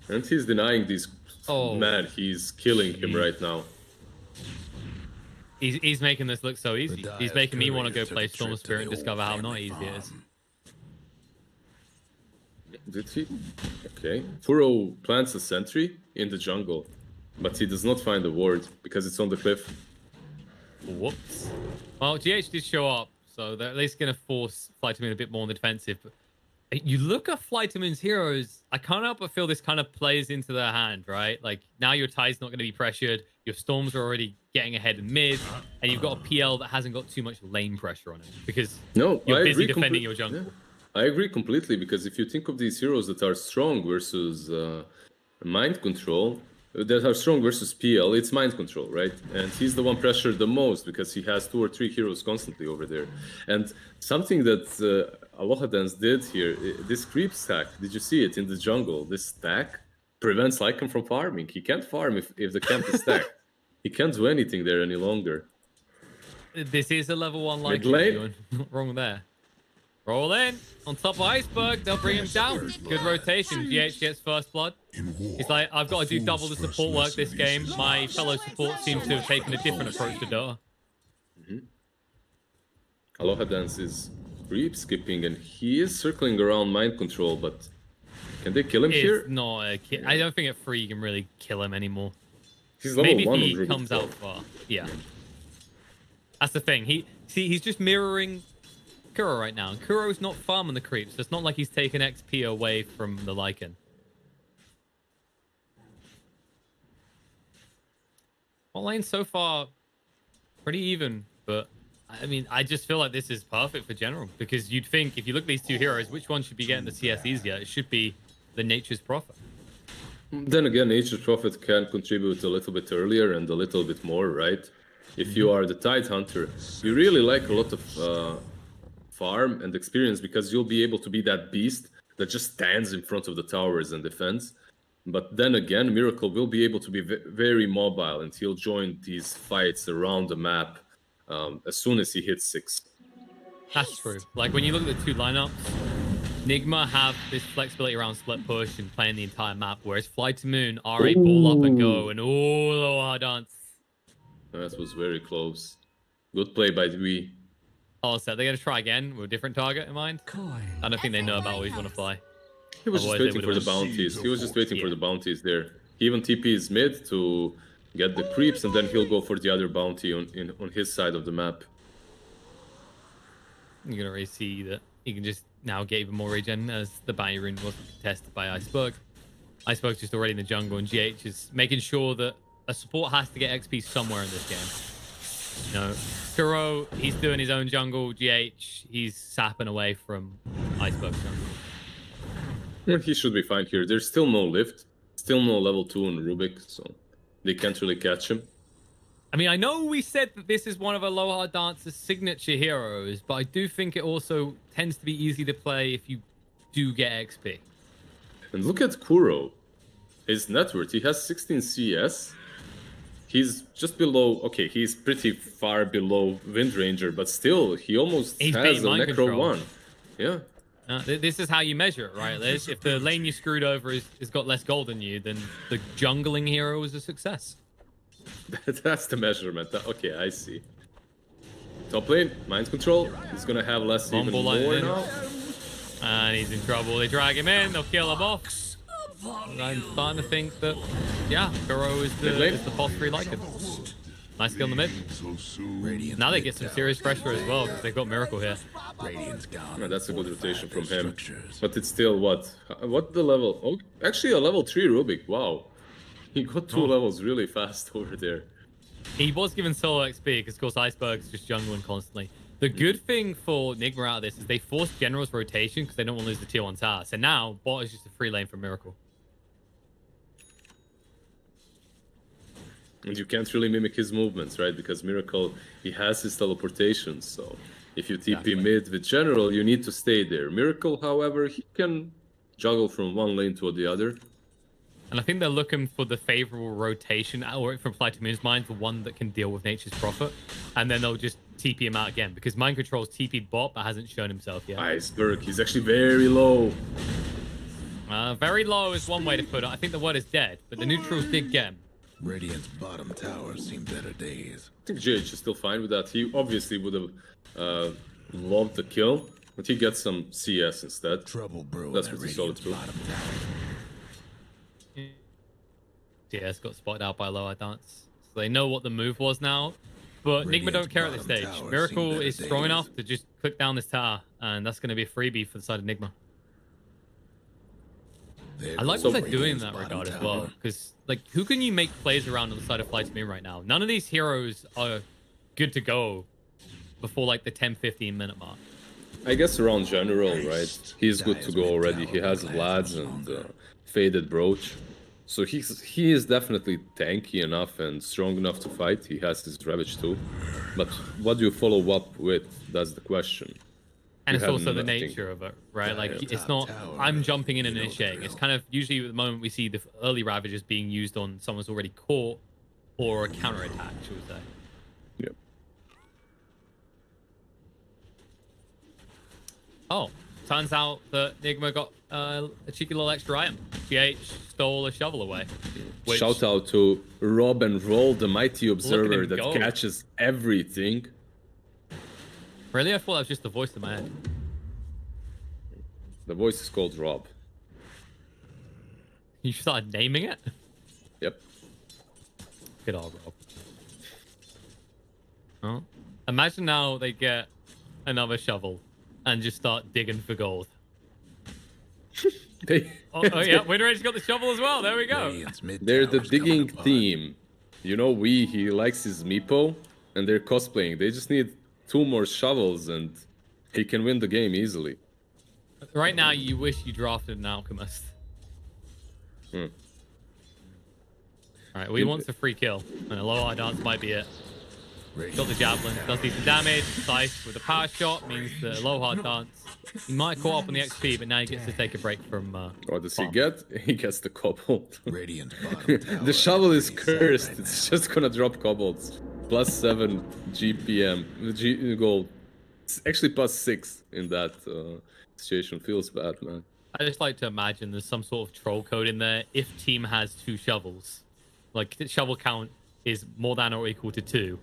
And he's denying these. Oh. Man, he's killing him right now. He's making this look so easy. He's making me want to go play Storm Spirit and discover how not easy it is. Did he? Okay. Furo plants a sentry in the jungle, but he does not find the ward because it's on the cliff. Whoops. Well, GH did show up, so they're at least going to force Flight to Moon a bit more on the defensive. But you look at Flight to Moon's heroes, I can't help but feel this kind of plays into their hand, right? Like, now your Tide's not going to be pressured, your Storms are already getting ahead in mid, and you've got a PL that hasn't got too much lane pressure on it because you're busy defending your jungle. Yeah. I agree completely, because if you think of these heroes that are strong versus mind control, that are strong versus PL, it's mind control, right? And he's the one pressured the most because he has 2 or 3 heroes constantly over there. And something that Aloha Dance did here, this creep stack, did you see it in the jungle? This stack prevents Lycan from farming. He can't farm if the camp is stacked. He can't do anything there any longer. This is a level 1 Lycan. Mid lane? Not wrong there. Roll in on top of Iceberg. They'll bring him down. Good rotation. GH gets first blood. He's like, I've got to do double the support work this game. My fellow support seems to have taken a different approach to Dota. Aloha Dance is creep skipping, and he is circling around mind control, but can they kill him here? Not a I don't think at 3 you can really kill him anymore. He's level Maybe 1 if he comes out far. Yeah. That's the thing. He's just mirroring Kuro right now. And Kuro's not farming the creeps. So it's not like he's taking XP away from the Lycan. All lane so far, pretty even. But, I mean, I just feel like this is perfect for general. Because you'd think, if you look at these 2 heroes, which one should be getting the CS easier? It should be the Nature's Prophet. Then again, Nature's Prophet can contribute a little bit earlier and a little bit more, right? If you are the Tide Hunter, you really like a lot of farm and experience, because you'll be able to be that beast that just stands in front of the towers and defends. But then again, Miracle will be able to be very mobile, and he'll join these fights around the map as soon as he hits 6. That's true. Like, when you look at the 2 lineups, Nigma have this flexibility around split push and playing the entire map, whereas Fly to Moon are a ball up and go, and our dance. That was very close. Good play by Dewey. Oh, so they're going to try again with a different target in mind? I don't think they know about always want to fly. He was just waiting for the bounties. He was just waiting for the bounties there. He even TP's mid to get the creeps, and then he'll go for the other bounty on his side of the map. You can already see that he can just now get even more regen, as the bounty rune wasn't contested by Iceberg. Iceberg's just already in the jungle, and GH is making sure that a support has to get XP somewhere in this game. You know, Kuro, he's doing his own jungle. GH, he's sapping away from Iceberg's jungle. Yeah, he should be fine here. There's still no lift, still no level 2 on Rubik, so they can't really catch him. I mean, I know we said that this is one of Aloha Dance's signature heroes, but I do think it also tends to be easy to play if you do get XP. And look at Kuro. His net worth, he has 16 CS. He's just below, okay, he's pretty far below Wind Ranger, but still, he almost has a Necro 1. Yeah. This is how you measure it, right, Liz? If the lane you screwed over has got less gold than you, then the jungling hero is a success. That's the measurement. Okay, I see. Top lane, mind control. He's gonna have less even more now. And he's in trouble. They drag him in. They'll kill him off. And I'm starting to think that, yeah, Kuro is the boss free Lycan. Nice kill in the mid. Now they get some serious pressure as well, because they've got Miracle here. No, that's a good rotation from him. But it's still what? What the level? Oh, actually a level 3 Rubik. Wow. He got 2 levels really fast over there. He was given solo XP because, of course, Iceberg's just jungling constantly. The good thing for Nigma out of this is they forced General's rotation because they don't want to lose the tier 1 tower. So now, bot is just a free lane for Miracle. And you can't really mimic his movements, right? Because Miracle, he has his teleportation. So if you TP mid with General, you need to stay there. Miracle, however, he can juggle from one lane to the other. And I think they're looking for the favorable rotation, or from Flight to Moon's mind, the one that can deal with Nature's Prophet. And then they'll just TP him out again, because Mind Control's TP'd bot, but hasn't shown himself yet. Iceberg, he's actually very low. Very low is one way to put it. I think the word is dead, but the neutrals did get him. Radiant's bottom tower seen better days. I think GH is still fine with that. He obviously would have loved the kill, but he gets some CS instead. Trouble brew. That's pretty solid too. CS got spotted out by low dance. So they know what the move was now. But Nigma don't care at this stage. Miracle is strong enough to just click down this tower, and that's going to be a freebie for the side of Nigma. I like what they're doing in that regard as well, because like, who can you make plays around on the side of FlyToMe right now? None of these heroes are good to go before like the 10-15 minute mark. I guess around general, right? He's good to go already. He has VODS and Faded Brooch. So he is definitely tanky enough and strong enough to fight. He has his Ravage too. But what do you follow up with? That's the question. And it's also the nature of it, right? Like, it's not, I'm jumping in and initiating. It's kind of, usually at the moment we see the early Ravages being used on someone's already caught or a counterattack, should we say. Yep. Oh, turns out that Nigma got a cheeky little extra item. GH stole a shovel away. Which, shout out to Rob and Roll, the mighty observer that go. catches everything. Really? I thought that was just the voice in my head. The voice is called Rob. You started naming it? Yep. Good old Rob. Oh. Imagine now they get another shovel and just start digging for gold. Oh yeah, Windrage's got the shovel as well. There we go. They're the digging team. You know, he likes his Meepo, and they're cosplaying. They just need 2 more shovels, and he can win the game easily. Right now, you wish you drafted an Alchemist. All right, we want a free kill, and a low high dance might be it. Got the javelin, does decent damage. Scythe with a power shot means the low hard dance. He might caught up on the XP, but now he gets to take a break from. What does he get? He gets the cobalt. Radiant the shovel is cursed. It's just gonna drop kobolds. +7 GPM gold. It's actually +6 in that situation. Feels bad, man. I just like to imagine there's some sort of troll code in there. If team has 2 shovels, like the shovel count is more than or equal to 2.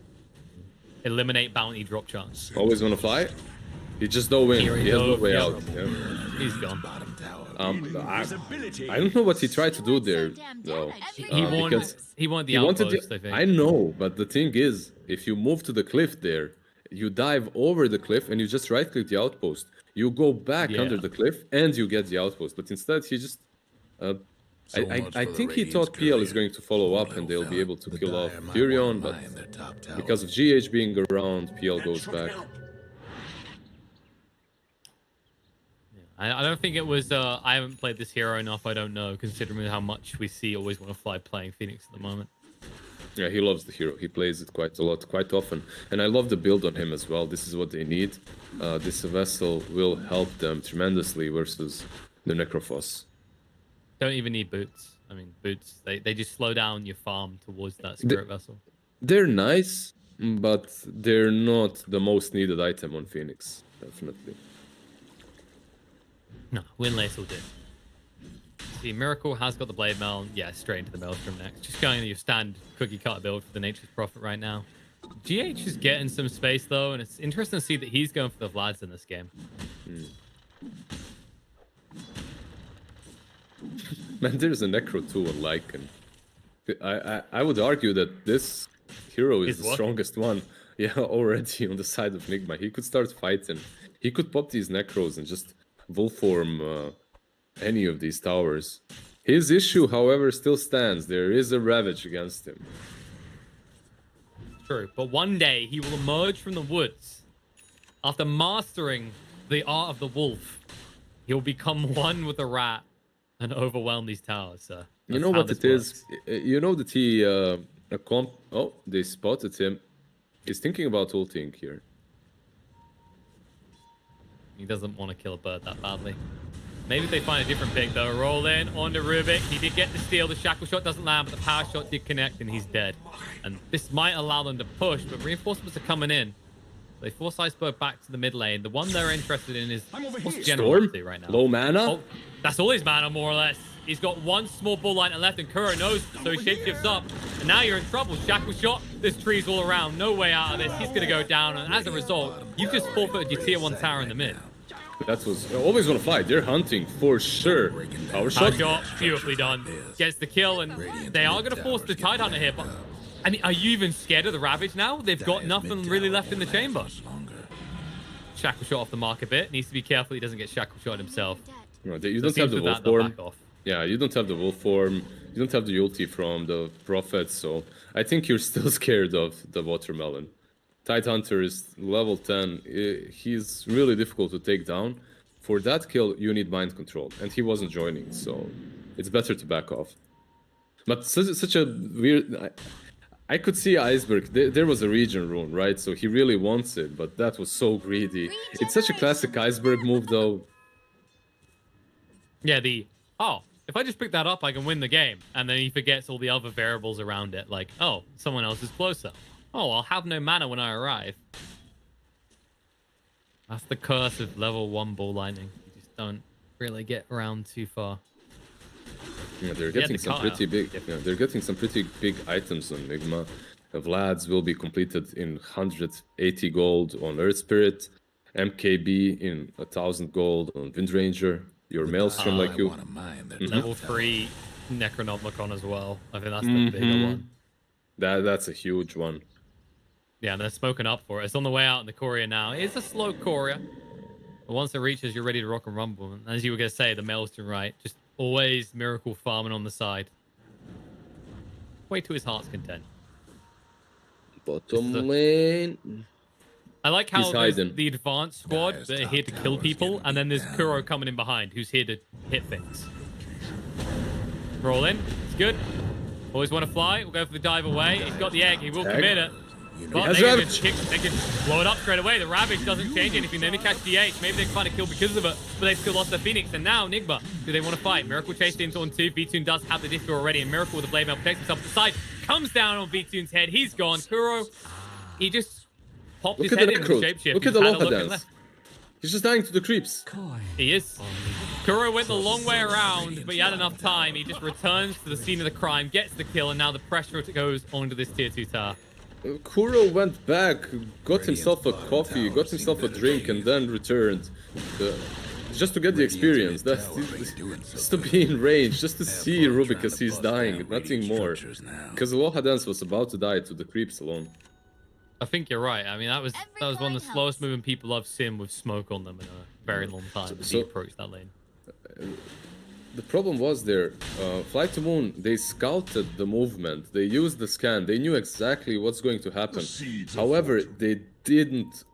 Eliminate bounty drop chance. Always gonna fly? He just don't win. He has no way out. Yeah. He's gone. I don't know what he tried to do there, though. He wanted the outpost, I think. I know, but the thing is, if you move to the cliff there, you dive over the cliff and you just right-click the outpost. You go back under the cliff and you get the outpost. But instead, he just... I think he thought PL is going to follow up and they'll be able to kill off Furion, but because of GH being around, PL goes back. I don't think it was, I haven't played this hero enough, I don't know, considering how much we see Always Want to Fly playing Phoenix at the moment. Yeah, he loves the hero. He plays it quite a lot, quite often. And I love the build on him as well. This is what they need. This vessel will help them tremendously versus the Necrophos. Don't even need boots. I mean, boots, they just slow down your farm towards that spirit vessel. They're nice, but they're not the most needed item on Phoenix, definitely. No, Windlace will do. See, Miracle has got the Blade Mail. Yeah, straight into the Maelstrom next. Just going to your standard cookie cutter build for the Nature's Prophet right now. GH is getting some space, though, and it's interesting to see that he's going for the Vlads in this game. Man, there's a Necro too on Lycan. I would argue that this hero is the strongest one. Yeah, already on the side of Nigma. He could start fighting. He could pop these Necros and just Wolform any of these towers. His issue, however, still stands. There is a Ravage against him. True, but one day he will emerge from the woods. After mastering the art of the wolf, he will become one with the rat and overwhelm these towers. So you know what it is? You know that he... oh, they spotted him. He's thinking about ulting here. He doesn't want to kill a bird that badly. Maybe they find a different pick, though. Roll in on the Rubik. He did get the steal. The shackle shot doesn't land, but the power shot did connect, and he's dead. And this might allow them to push, but reinforcements are coming in. They force Iceberg back to the mid lane. The one they're interested in is what's General Storm? right now. Low mana? Oh, That's all his mana, more or less. He's got one small bull line left, and Kuro knows, so he shapeshifts up. And now you're in trouble. Shackle shot. There's trees all around. No way out of this. He's going to go down, and as a result, you've just forfeited your tier 1 tower in the mid. That was always gonna fight. They're hunting for sure. Power shot. Beautifully done. Gets the kill, and they are going to force the Tidehunter here. But I mean, are you even scared of the Ravage now? They've got nothing really left in the chamber. Shackle shot off the mark a bit. Needs to be careful he doesn't get shackle shot himself. No, you don't have the wolf form. Yeah, you don't have the wolf form. You don't have the ulti from the Prophet, so I think you're still scared of the Watermelon. Tidehunter is level 10. He's really difficult to take down. For that kill, you need mind control, and he wasn't joining, so it's better to back off. But such a weird... I could see Iceberg. There was a region rune, right? So he really wants it, but that was so greedy. It's such a classic Iceberg move, though. Yeah, if I just pick that up, I can win the game. And then he forgets all the other variables around it. Like, oh, someone else is closer. Oh, I'll have no mana when I arrive. That's the curse of level 1 ball lightning. You just don't really get around too far. Yeah, they're getting some pretty big. Yeah, they're getting some pretty big items on Nigma. Vlad's will be completed in 180 gold on Earth Spirit, MKB in 1,000 gold on Windranger. Your Maelstrom like you. Level 3 Necronomicon as well. I think that's the bigger one. That's a huge one. Yeah, and they're smoking up for it. It's on the way out in the courier now. It's a slow courier. But once it reaches, you're ready to rock and rumble. And as you were going to say, the Maelstrom, right? Just always miracle farming on the side. Way to his heart's content. Bottom lane. I like how there's the advanced squad that are here to kill people, and then there's Kuro coming in behind, who's here to hit things. Roll in. It's good. Always want to fly. We'll go for the dive away. He's got the egg. He will commit it. But they can blow it up straight away. The Ravage doesn't change anything. Then they catch DH. Maybe they can find a kill because of it, but they've still lost the Phoenix. And now Nigma, do they want to fight? Miracle chased into on 2. V-Tune does have the disco already, and Miracle with the blade mail protects himself to the side. Comes down on V-Tune's head. He's gone. Kuro, he just popped his head in with the shapeshift. Look at the Loha dance. He's just dying to the creeps. He is. Kuro went the long way around, but he had enough time. He just returns to the scene of the crime, gets the kill, and now the pressure goes onto this tier 2 tower. Kuro went back, got himself a coffee, got himself a drink, and then returned. Just to get the experience. That's just to be in range, just to see Rubik as he's dying, nothing more. Because the Loha dance was about to die to the creeps alone. I think you're right. I mean, that was one of the slowest moving people I've seen with smoke on them in a very long time as he approached that lane. The problem was there, Flight to Moon, they scouted the movement, they used the scan, they knew exactly what's going to happen. However, they didn't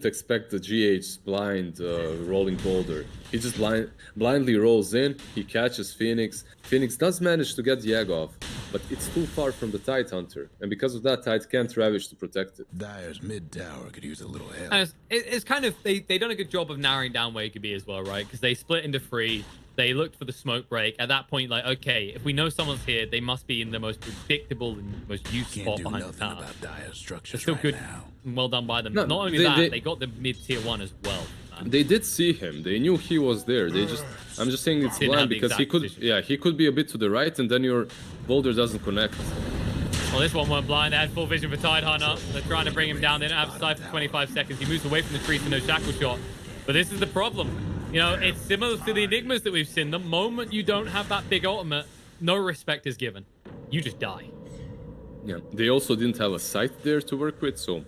expect the GH blind rolling boulder. He just blindly rolls in, he catches Phoenix. Phoenix does manage to get the egg off, but it's too far from the Tidehunter, and because of that, Tide can't Ravage to protect it. Dire's mid tower could use a little help. And it's kind of, they done a good job of narrowing down where it could be as well, right? Because they split into 3. They looked for the smoke break. At that point, like, okay, if we know someone's here, they must be in the most predictable and most useful spot behind the tower. They're still good and well done by them. No, not only they got the mid-tier 1 as well. They did see him. They knew he was there. I'm just saying it's blind because he could be a bit to the right, and then your boulder doesn't connect. Well, this one went blind. They had full vision for Tidehunter. They're trying to bring him down. They don't have sight for 25 seconds. He moves away from the tree for no shackle shot. But this is the problem. You know, it's similar to the Enigmas that we've seen. The moment you don't have that big ultimate, no respect is given. You just die. Yeah, they also didn't have a sight there to work with, so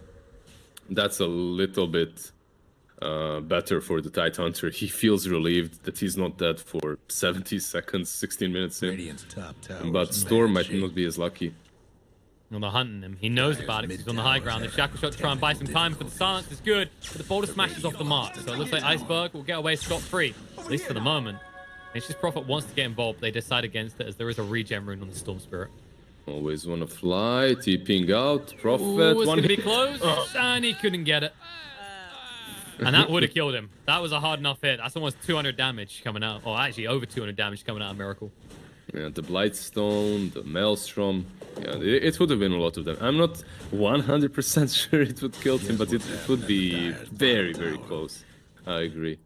that's a little bit better for the Tidehunter. He feels relieved that he's not dead for 70 seconds, 16 minutes in. But Storm might not be as lucky. Well, they're hunting him. He knows about it because he's on the high ground. The shackle shot to try and buy some time, but the silence is good. But the boulder smashes off the mark. So it looks like Iceberg will get away scot-free, at least for the moment. Nature's Prophet wants to get involved. They decide against it as there is a regen rune on the Storm Spirit. Always want to fly, TPing out, Prophet. Ooh, it's going to be close, and he couldn't get it. And that would have killed him. That was a hard enough hit. That's almost 200 damage coming out. Or actually, over 200 damage coming out of Miracle. Yeah, the Blightstone, the Maelstrom. Yeah, it would have been a lot of them. I'm not 100% sure it would kill him, but it would be very, very close. I agree.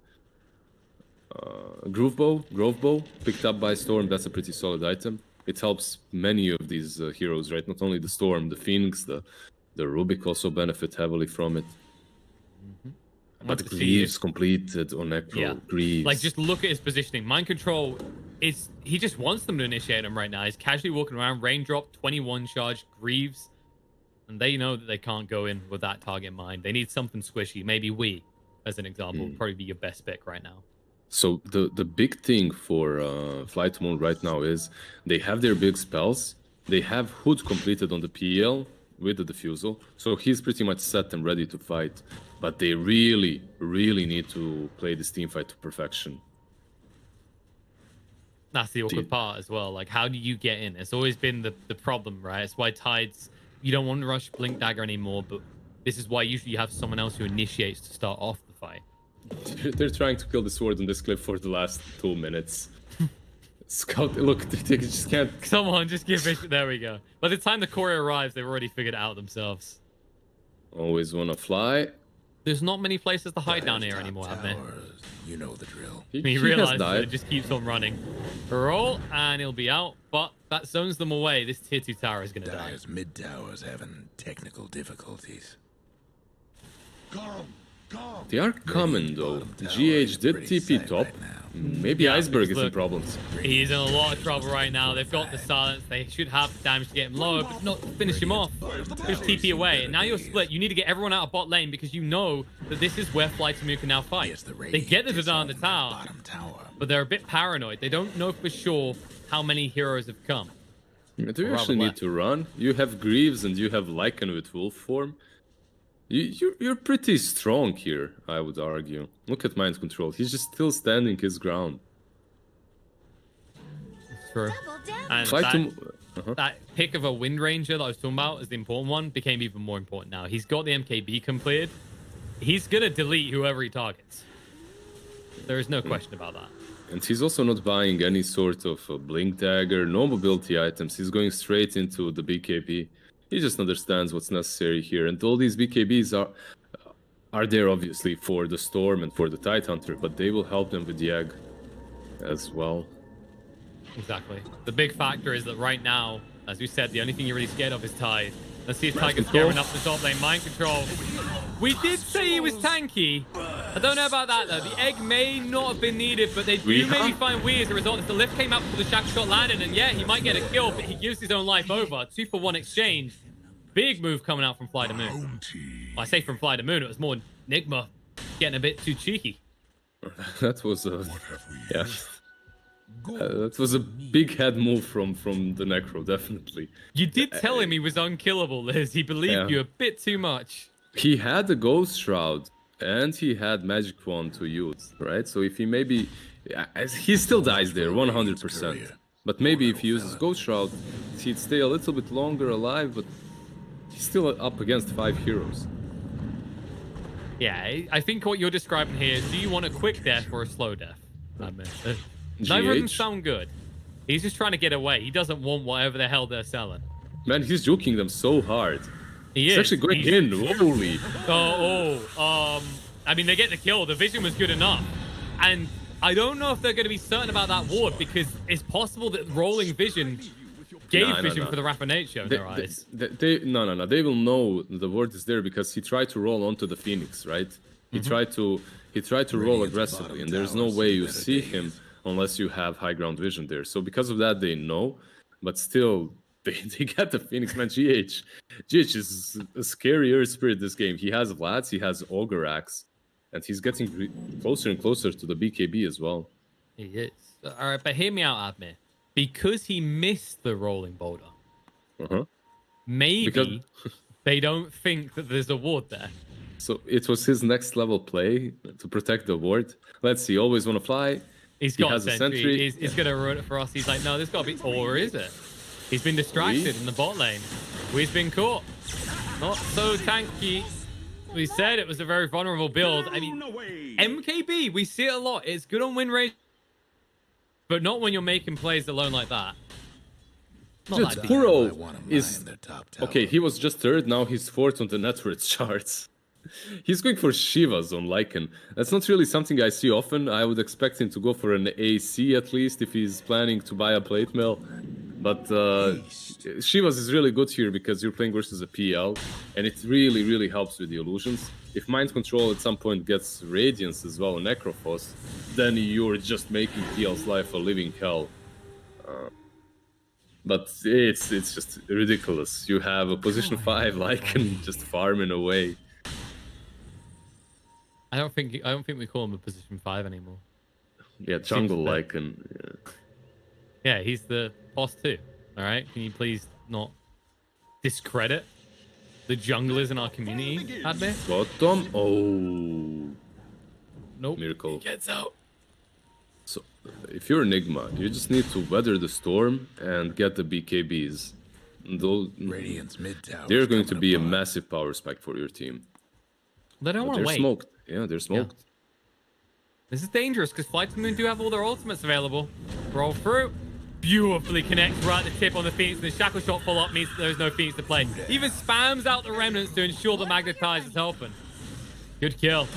Grove Bow, picked up by Storm. That's a pretty solid item. It helps many of these heroes, right? Not only the Storm, the Phoenix, the Rubik also benefit heavily from it. But Greaves completed on Necro. Yeah. Greaves. Like, just look at his positioning. Mind Control is... He just wants them to initiate him right now. He's casually walking around. Raindrop, 21 charge, Greaves. And they know that they can't go in with that target in mind. They need something squishy. Maybe we, as an example, would probably be your best pick right now. So the big thing for Flight Moon right now is they have their big spells. They have Hood completed on the PL with the Diffusal. So he's pretty much set and ready to fight. But they really, really need to play this team fight to perfection. That's the awkward part as well. Like, how do you get in? It's always been the problem, right? It's why Tides, you don't want to rush Blink Dagger anymore, but this is why usually you have someone else who initiates to start off the fight. They're trying to kill the sword on this clip for the last 2 minutes. Scout, look, they just can't... Someone just give it... There we go. By the time the courier arrives, they've already figured it out themselves. Always want to fly. There's not many places to hide down here anymore, have there? You know the drill. He realizes that it just keeps on running. Roll, and he'll be out, but that zones them away. This tier 2 tower is going to die. Dyer's mid tower's having technical difficulties. They are coming though. GH did TP top. Maybe Iceberg is in problems. He's in a lot of trouble right now. They've got the silence. They should have the damage to get him low, but not finish him off. Just TP away. And now you're split. You need to get everyone out of bot lane because you know that this is where Flight Moon can now fight. They get the Dota on the tower, but they're a bit paranoid. They don't know for sure how many heroes have come. Do you actually need to run? You have Greaves and you have Lycan with Wolf form. You're pretty strong here, I would argue. Look at Mind Control. He's just still standing his ground. True. And that pick of a Wind Ranger that I was talking about is the important one, became even more important now. He's got the MKB completed. He's going to delete whoever he targets. There is no question about that. And he's also not buying any sort of Blink Dagger, no mobility items. He's going straight into the BKB. He just understands what's necessary here. And all these BKBs are there, obviously, for the Storm and for the Tidehunter, but they will help them with the Egg as well. Exactly. The big factor is that right now, as we said, the only thing you're really scared of is Tide. Let's see if Tide gets gearing up the top lane. Mind Control. We did say he was tanky. I don't know about that, though. The egg may not have been needed, but they do maybe find weird as a result. If the lift came out before the shack shot landed, and yeah, he might get a kill, but he gives his own life over. 2-for-1 exchange. Big move coming out from Fly to Moon. Well, I say from Fly to Moon, it was more Nigma getting a bit too cheeky. That was a... Yeah. That was a big head move from the Necro, definitely. You did tell him he was unkillable, Liz. He believed you a bit too much. He had the Ghost Shroud, and he had Magic Wand to use, right? So if he maybe... He still dies there, 100%. But maybe if he uses Ghost Shroud, he'd stay a little bit longer alive, but he's still up against 5 heroes. Yeah, I think what you're describing here is, do you want a quick death or a slow death? Neither of them sound good. He's just trying to get away. He doesn't want whatever the hell they're selling. Man, he's juking them so hard. He's actually going in. Holy. I mean, they get the kill. The vision was good enough. And I don't know if they're going to be certain about that ward, because it's possible that rolling vision gave vision for the Raffinacio in their eyes. No. They will know the ward is there because he tried to roll onto the Phoenix, right? He tried to roll aggressively, and there's no way you see him unless you have high ground vision there. So because of that, they know, but still, they get the Phoenix. Man, GH is a scarier spirit this game. He has Vlads, he has Ogre Axe, and he's getting closer and closer to the BKB as well. He is. All right, but hear me out, Admir. Because he missed the rolling boulder, maybe they don't think that there's a ward there. So it was his next level play to protect the ward. Let's see, always want to fly. He has a sentry. He's going to ruin it for us. He's like, no, this got to be... Or is it? He's been distracted in the bot lane. We've been caught. Not so tanky. We said it was a very vulnerable build. I mean, MKB, we see it a lot. It's good on win rate, but not when you're making plays alone like that. Dude, Kuro is... Okay, he was just third, now he's fourth on the net worth charts. He's going for Shivas on Lycan. That's not really something I see often. I would expect him to go for an AC at least if he's planning to buy a plate mill. But Shivas is really good here because you're playing versus a PL, and it really, really helps with the illusions. If Mind Control at some point gets Radiance as well, and Necrophos, then you're just making PL's life a living hell. But it's just ridiculous. You have a position 5 Lycan just farming away. I don't think we call him a position 5 anymore. Yeah, jungle Lycan. Yeah, he's the boss too. All right, can you please not discredit the junglers in our community, Adme? Bottom. Oh. Nope. Miracle. He gets out. So, if you're Nigma, you just need to weather the storm and get the BKBs. Radiant's mid tower. They're going to be a massive power spike for your team. They don't want to They're wait. smoked. Yeah, they're smoked. Yeah. This is dangerous because Flight to the Moon do have all their ultimates available. Roll through. Beautifully connects right at the tip on the Phoenix. The Shackle Shot full up means there's no Phoenix to play. Even spams out the Remnants to ensure the Magnetize is helping. Good kill.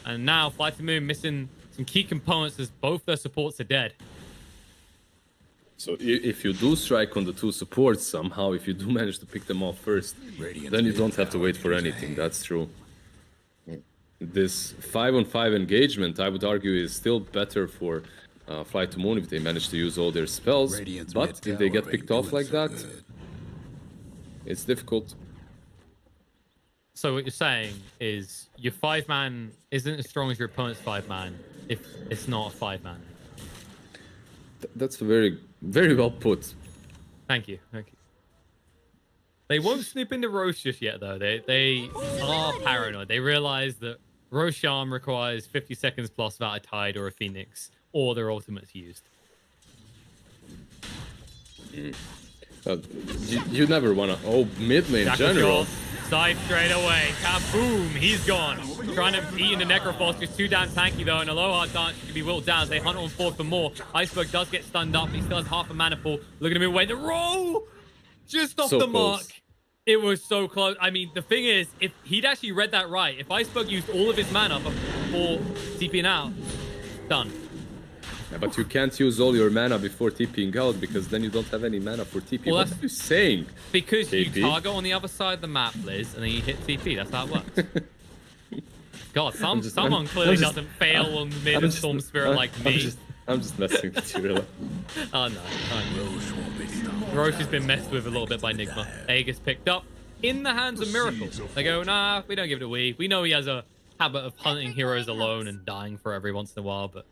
And now Flight to the Moon missing some key components as both their supports are dead. So if you do strike on the 2 supports somehow, if you do manage to pick them off first, then you don't have to wait for anything. That's true. This 5-on-5 engagement, I would argue, is still better for Flight to Moon if they manage to use all their spells. But if they get picked off like that, it's difficult. So what you're saying is your 5-man isn't as strong as your opponent's 5-man if it's not a 5-man. That's very, very well put. Thank you. Thank you. They won't snoop into Roche just yet, though. They are paranoid. They realize that Roshan requires 50 seconds plus without a Tide or a Phoenix, or their ultimate's used. You never want to... Oh, mid lane in general. Side straight away. Kaboom! He's gone. Trying to eat into Necrophos. Just too damn tanky, though. And Aloha Dance can be whittled down as they hunt on forward for more. Iceberg does get stunned up. He still has half a mana pool. Looking to move away. The roll! Just off So the close. mark. It was so close. I mean, the thing is, if he'd actually read that right, if Iceberg used all of his mana before TPing out, done. Yeah, but you can't use all your mana before TPing out because then you don't have any mana for TP. Well, What that's- are you saying? Because TP? you target on the other side of the map, Liz, and then you hit TP. That's how it works. God, someone clearly doesn't fail on mid and Storm Spirit like me. I'm just messing with you, really. Oh no. Roche has been messed with a little bit by Nigma. Aegis picked up in the hands of Miracle. They go, nah, we don't give it a we. We know he has a habit of hunting heroes alone and dying for every once in a while, but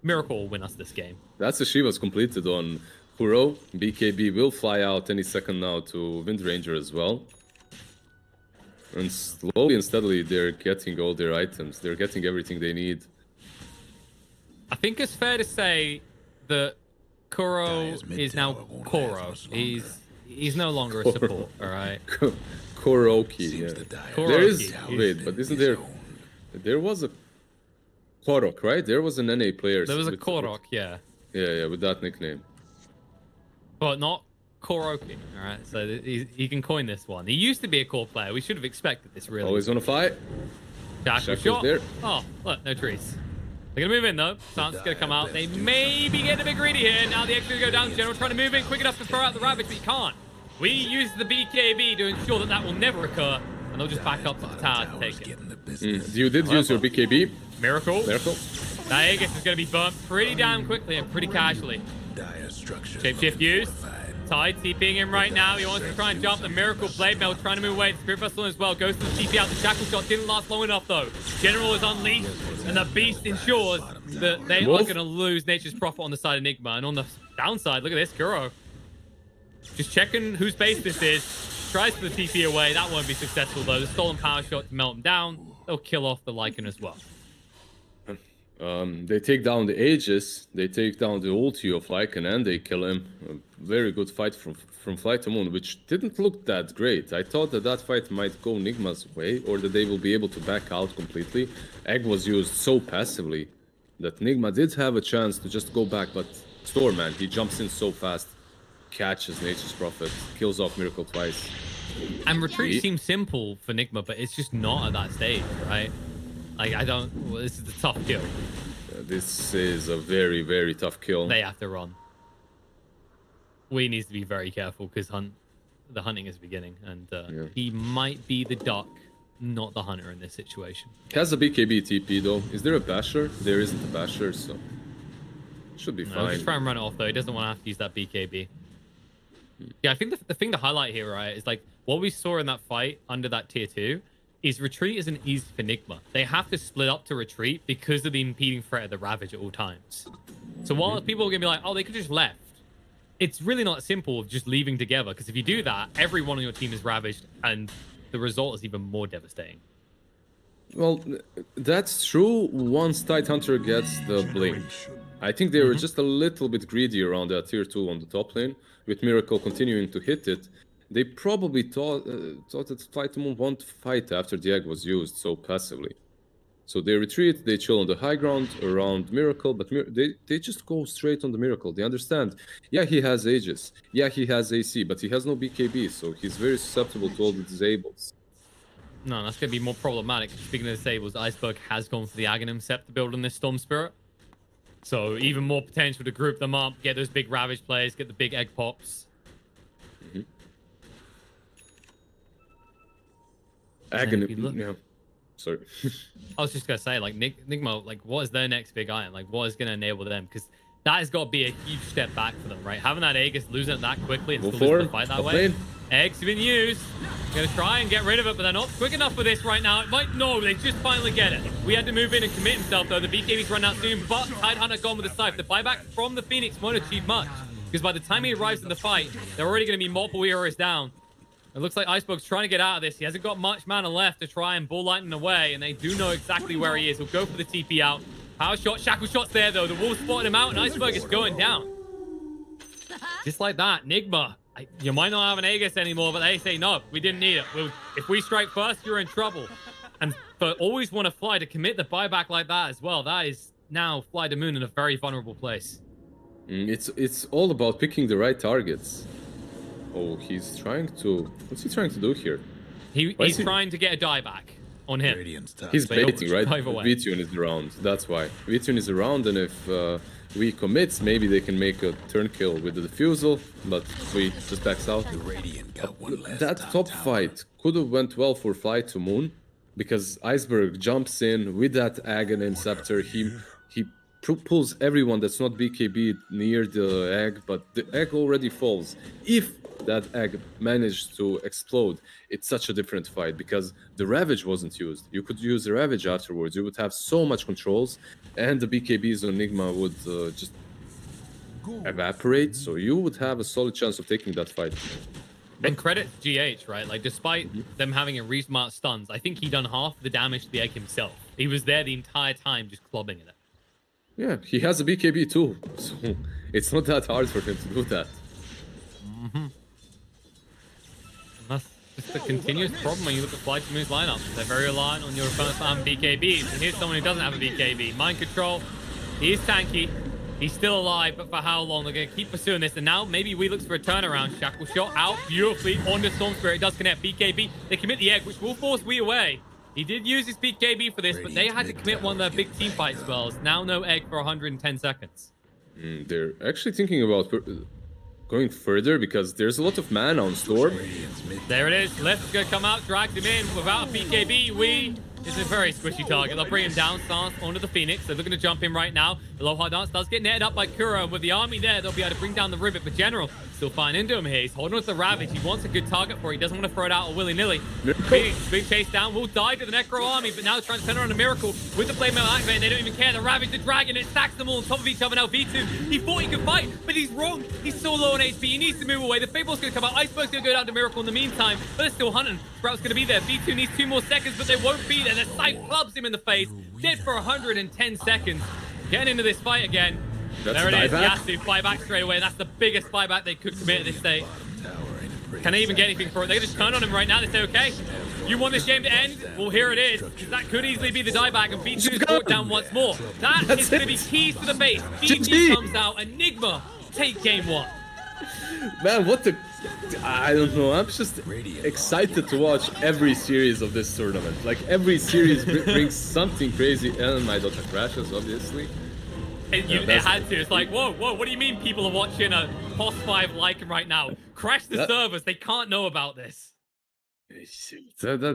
Miracle will win us this game. That's the Shiva's completed on Kuro. BKB will fly out any second now to Wind Ranger as well. And slowly and steadily, they're getting all their items. They're getting everything they need. I think it's fair to say that Kuro is now Koro. He's no longer a support, all right? Koroki, yeah. There is... Koroki. Wait, but isn't there... There was a Korok, right? There was an NA player. There was a with- Korok, yeah. Yeah, with that nickname. But not Koroki, all right? So he can coin this one. He used to be a core player. We should have expected this, really. Always on a fight. Shackle Shackle's shot. there. Oh, look, no trees. They're going to move in, though. Sansa's going to come out. They may be getting a bit greedy here. Now the extra go down. General trying to move in quick enough to throw out the Ravage, but he can't. We use the BKB to ensure that that will never occur, and they'll just back up to the tower to take it. You did use your BKB. Miracle. Miracle. Now Aegis is going to be burnt pretty damn quickly and pretty casually. Shapeshift used. Tide TPing him right now. He wants to try and jump the Miracle Blade Mail, trying to move away. The Spirit Vessel as well. Goes to the TP out. The Shackle Shot didn't last long enough, though. General is unleashed, and the Beast ensures that they are Wolf. going to lose Nature's Prophet on the side of Nigma. And on the downside, look at this, Kuro. Just checking whose base this is. Tries to the TP away. That won't be successful, though. The Stolen Power Shot to melt him down. They'll kill off the Lycan as well. They take down the Aegis, they take down the ulti of Lycan, and they kill him. A very good fight from Flight to Moon, which didn't look that great. I thought that fight might go Nigma's way, or that they will be able to back out completely. Egg was used so passively that Nigma did have a chance to just go back, but Storm, man, he jumps in so fast, catches Nature's Prophet, kills off Miracle twice. And retreat seems simple for Nigma, but it's just not at that stage, right? Like, well, this is a tough kill. This is a very, very tough kill. They have to run. We need to be very careful because the hunting is beginning, and he might be the duck, not the hunter in this situation. Has a BKB TP though. Is there a basher? There isn't a basher, so should be fine. Just try and run it off though. He doesn't want to have to use that BKB. Yeah, I think the thing to highlight here, right, is like what we saw in that fight under that tier 2 is retreat isn't easy for Nigma. They have to split up to retreat because of the impeding threat of the Ravage at all times. So while people are going to be like, oh, they could just left, it's really not simple of just leaving together, because if you do that, everyone on your team is ravaged, and the result is even more devastating. Well, that's true once Tidehunter gets the blink. I think they were just a little bit greedy around that tier 2 on the top lane, with Miracle continuing to hit it. They probably thought that Flightmoon won't fight after the egg was used so passively. So they retreat, they chill on the high ground around Miracle, but they just go straight on the Miracle. They understand, yeah, he has Aegis, yeah, he has AC, but he has no BKB, so he's very susceptible to all the disables. No, that's going to be more problematic. Speaking of disables, Iceberg has gone for the Aghanim Sept to build on this Storm Spirit. So even more potential to group them up, get those big Ravage plays, get the big egg pops. Aghanim, yeah. Sorry. I was just going to say, like, Nigma, like, what is their next big item? Like, what is going to enable them? Because that has got to be a huge step back for them, right? Having that Aegis, losing it that quickly, and still losing the fight that way. Eggs have been used. Going to try and get rid of it, but they're not quick enough for this right now. It might, no, they just finally get it. We had to move in and commit himself, though. The BKB's run out soon, but Tidehunter gone with the Scythe. The buyback from the Phoenix won't achieve much, because by the time he arrives in the fight, they're already going to be multiple heroes down. It looks like Iceberg's trying to get out of this. He hasn't got much mana left to try and bull lightning away, and they do know exactly where he is. He'll go for the TP out. Power shot, shackle shot's there, though. The Wolves spotted him out, and Iceberg is going down. Just like that, Nigma. You might not have an Aegis anymore, but they say, no, we didn't need it. If we strike first, you're in trouble. And but always want to fly to commit the buyback like that as well. That is now Fly the Moon in a very vulnerable place. It's all about picking the right targets. Oh, he's trying to... What's he trying to do here? He's trying to get a dieback on him. He's baiting, right? V-Tune is around. That's why. V-Tune is around, and if we commits, maybe they can make a turn kill with the defusal, but we just backs out. That top fight could have went well for Fly to Moon, because Iceberg jumps in with that Aghanim Scepter. He pulls everyone that's not BKB near the egg, but the egg already falls. If that egg managed to explode, it's such a different fight, because the Ravage wasn't used. You could use the Ravage afterwards. You would have so much controls, and the BKBs on Nigma would just evaporate, so you would have a solid chance of taking that fight. And credit to GH, right? Like, despite them having a reasonable amount of stuns, I think he done half the damage to the egg himself. He was there the entire time just clubbing at it. Yeah, he has a BKB too, so it's not that hard for him to do that. That's just a continuous problem when you look at Fly to Moon's lineup. They're very reliant on your opponent's BKBs. And here's someone who doesn't have a BKB. Mind control. He is tanky. He's still alive, but for how long? They're going to keep pursuing this. And now maybe we looks for a turnaround. Shackle shot out beautifully on the Storm Spirit. It does connect BKB. They commit the egg, which will force we away. He did use his BKB for this, but they had to commit one of their big team fight spells. Now no egg for 110 seconds. They're actually thinking about going further, because there's a lot of mana on Storm. There it is. Lift's going to come out, drags him in without a BKB. We is a very squishy target. They'll bring him down, stance onto the Phoenix. They're looking to jump in right now. The low hard dance does get netted up by Kuro, and with the army there, they'll be able to bring down the Rivet. But General still fine into him here. He's holding with the Ravage. He wants a good target for it. He doesn't want to throw it out willy-nilly. Big chase down. Will die to the Necro army, but now trying to turn around a Miracle with the Flame Mail activated. They don't even care. The Ravage, the Dragon, it stacks them all on top of each other. Now V2, he thought he could fight, but he's wrong. He's so low on HP. He needs to move away. The Fable's going to come out. Iceberg's going to go down to Miracle in the meantime, but they're still hunting. Sprout's going to be there. V2 needs 2 more seconds, but they won't be there. The Scythe clubs him in the face. Dead for 110 seconds. Getting into this fight again. There it is. Yasu, buyback straight away. That's the biggest buyback they could commit at this stage. Can they even get anything for it? They just turn on him right now. They say, okay, you want this game to end? Well, here it is. Because that could easily be the dieback, and V2 is brought down once more. That is going to be keys to the base. GG comes out, and Nigma take game 1. Man, what the... I don't know. I'm just excited to watch every series of this tournament. Like, every series brings something crazy. And my Dota crashes, obviously. It had to. It's like, whoa, what do you mean people are watching a Post 5 like right now? Crash the servers. They can't know about this. That